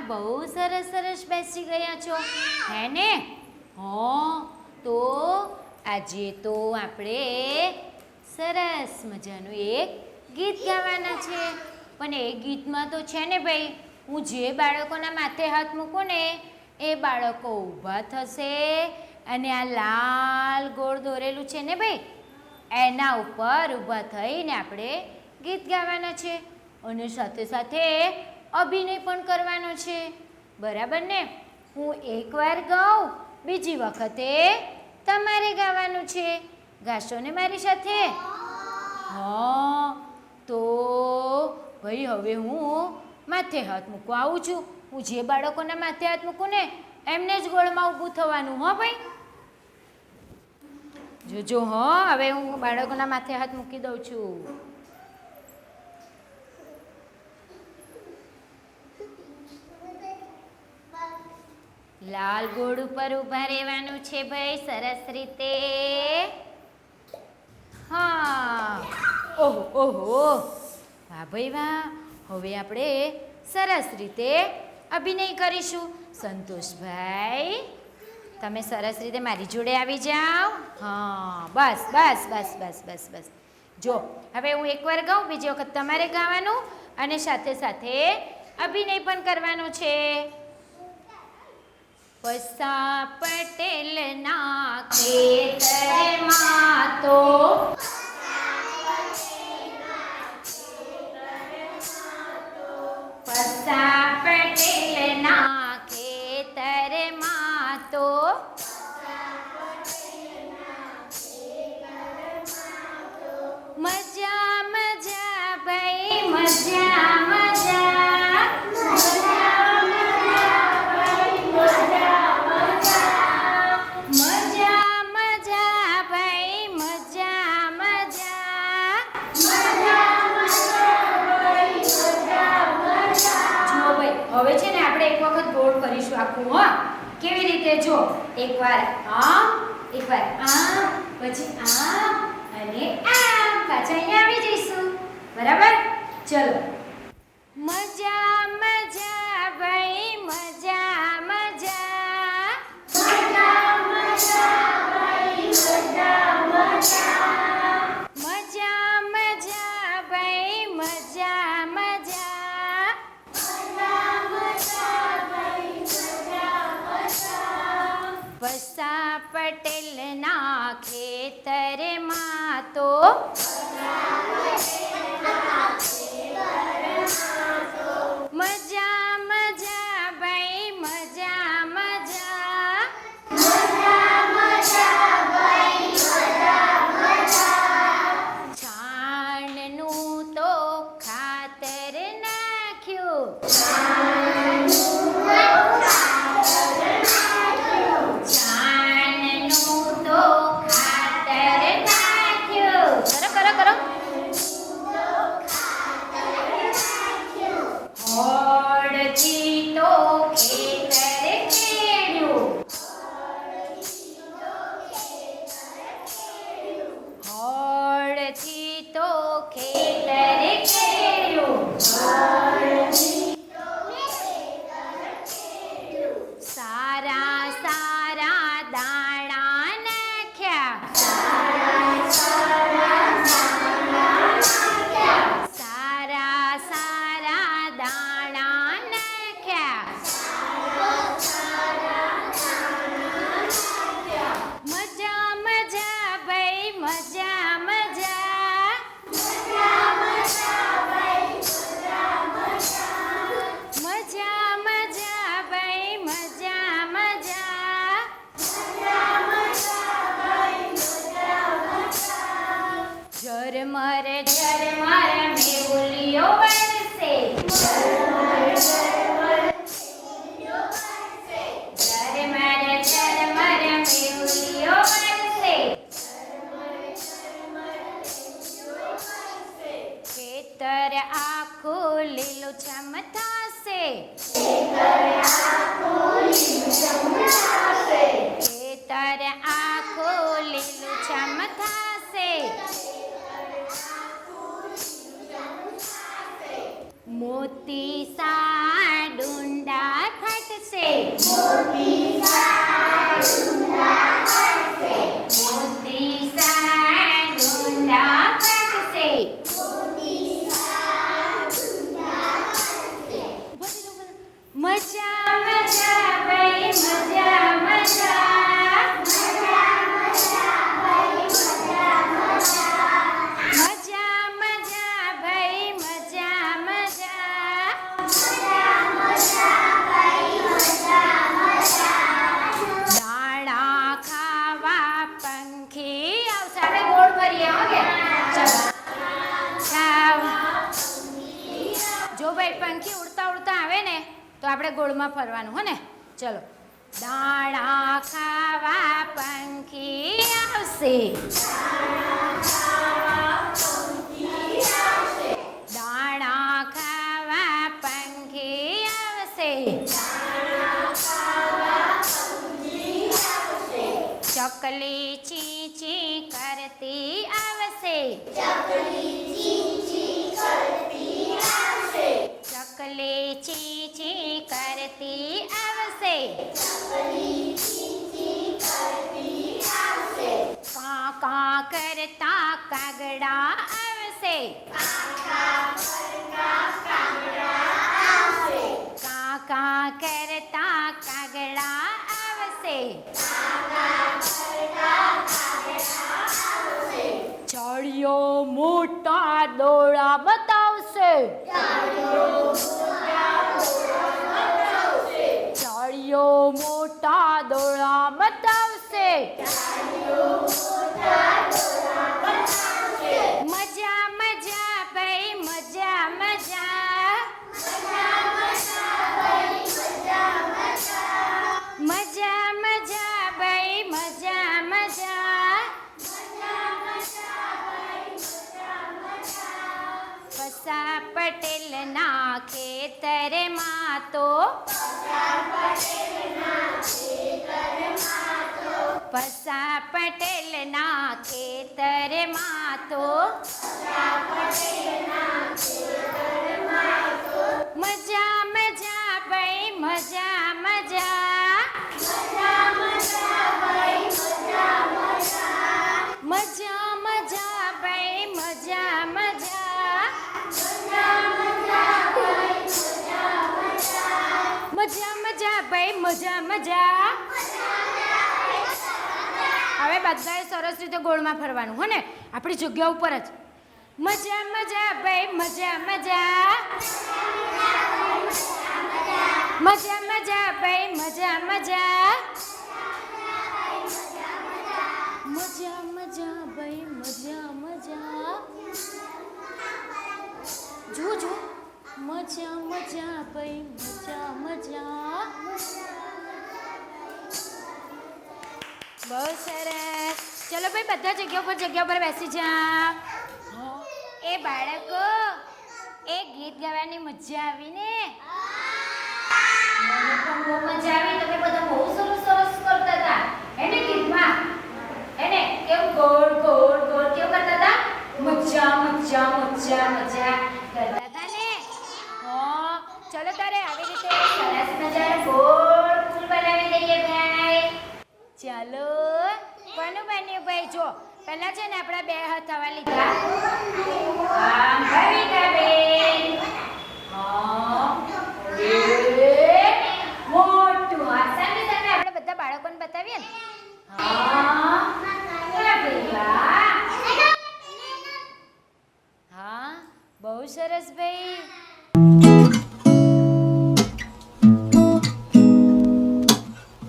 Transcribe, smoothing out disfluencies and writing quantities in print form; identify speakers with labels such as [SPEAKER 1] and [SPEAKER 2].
[SPEAKER 1] બહુ સરસ સરસ બેસી ગયા છો હે ને? તો આજે તો આપણે સરસ મજાનું એક ગીત ગાવાના છે. પણ એ ગીતમાં તો છે ને ભાઈ, હું જે બાળકોના માથે હાથ મૂકું ને એ બાળકો ઊભા થશે અને આ લાલ ગોળ દોરેલું છે ને ભાઈ, એના ઉપર ઊભા થઈને આપણે ગીત ગાવાના છે અને સાથે સાથે અભિનય પણ કરવાનો છે. બરાબર ને? હું એકવાર ગાઉં, બીજી વખતે તમારે ગાવાનું છે. ગાશો ને મારી સાથે? તો ભાઈ હવે હું માથે હાથ મૂકવા આવું છું. હું જે બાળકોના માથે હાથ મૂકું ને એમને જ ગોળમાં ઊભું થવાનું. ભાઈ જોજો. હવે હું બાળકોના માથે હાથ મૂકી દઉં છું. લાલ ગોળ ઉપર ઊભા રહેવાનું છે ભાઈ, સરસ રીતે. ઓહો, વાહ ભાઈ વાહ. હવે આપણે સરસ રીતે અભિનય કરીશું. સંતોષભાઈ, તમે સરસ રીતે મારી જોડે આવી જાઓ. બસ બસ બસ બસ બસ બસ. જો હવે હું એકવાર ગાઉં, બીજી વખત તમારે ગાવાનું અને સાથે સાથે અભિનય પણ કરવાનો છે. પસા પટેલના ખેતરમાં તો પસા પટેલના ખેતરમાં તો મજા મજા ભાઈ, મજા મજા. હવે છે ને આપણે એક વખત ગોળ કરીશું આખું. કેવી રીતે? જો એકવાર આમ, એકવાર આમ, પછી આમ અને આમ. પાછા અહીંયા આવી જઈશું. બરાબર? ચલો. મજા મજા ભાઈ, મજા મજા. મજા મજા ભાઈ, મજા મજા. મજા મજા ભાઈ, મજા મજા. પસા પટેલના ખેતરમાં તો મજા મજા ભાઈ, મજા મજા. છાણનું તો ખાતર નાખ્યું. કરો કરો મોતી સા ડુંડા પડશે. મજા મજા ભાઈ મજા મજા. મજા મજા ભાઈ મજા મજા. દાણા ખાવા પંખી આવશે. આપણે ગોળ ફરીએ હો કે જો ભાઈ પંખી ઉડતા ઉડતા આવે ને તો આપણે ગોળમાં ફરવાનું હો ને. ચલો દાણા ખાવા પંખી આવશે. દાણા ખાવા પંખી આવશે. ચકલી ચી ચી કરતી આવશે. ચકલી ચી ચી કરતી આવશે. કા કા કરતા કાગડા આવશે. કા કા કરતા કાગડા આવશે. ચડિયો મોટા દોડા બતાવશે. ચડિયો મોટા દોડા બતાવશે. મજા મજા ભાઈ મજા મજા. મજા મજા ભાઈ મજા મજા. પસા પટેલના ખેતરમાં તો પસા પટેલના ખેતરમાં તો મજા મજા ભાઈ મજા મજા. મજા મજા ભાઈ મજા મજા. મજા મજા ભાઈ મજા મજા. હવે બધાએ સરસ રીતે ગોળમાં ફરવાનું હો ને આપણી જગ્યા ઉપર જ. મજા મજા ભાઈ મજા મજા. મજા મજા ભાઈ મજા મજા. મજા મજા ભાઈ મજા મજા. જો જો મજા મજા ભાઈ મજા મજા. બહુ સરસ. ચલો ભાઈ બધા જગ્યા પર બેસી જા. એ બાળકો એ ગીત ગાવાની મજા આવી ને? મને પણ બહુ મજા આવી. તમે બધા બહુ સરસ કરતા હતા એને ગીતમાં. એને કેવું ગોળ ગોળ ગોળ કેવું કરતા હતા? મજા મજા મજા મજા કરતા હતા ને. હા ચલો તારે આવી રીતે સરસ મજાનો ગોળ ફૂલ બનાવી દઈએ ભાઈ. ચાલો કોનું બન્યું ભાઈ? જો પહેલા છે ને આપણા બે હાથ આવા લીધા. આમ ભવિકાબેન. હા મોટું હાથ સામે સામે આપણે બધા બાળકોને બતાવીએ ને. હા હા બહુ સરસ ભાઈ.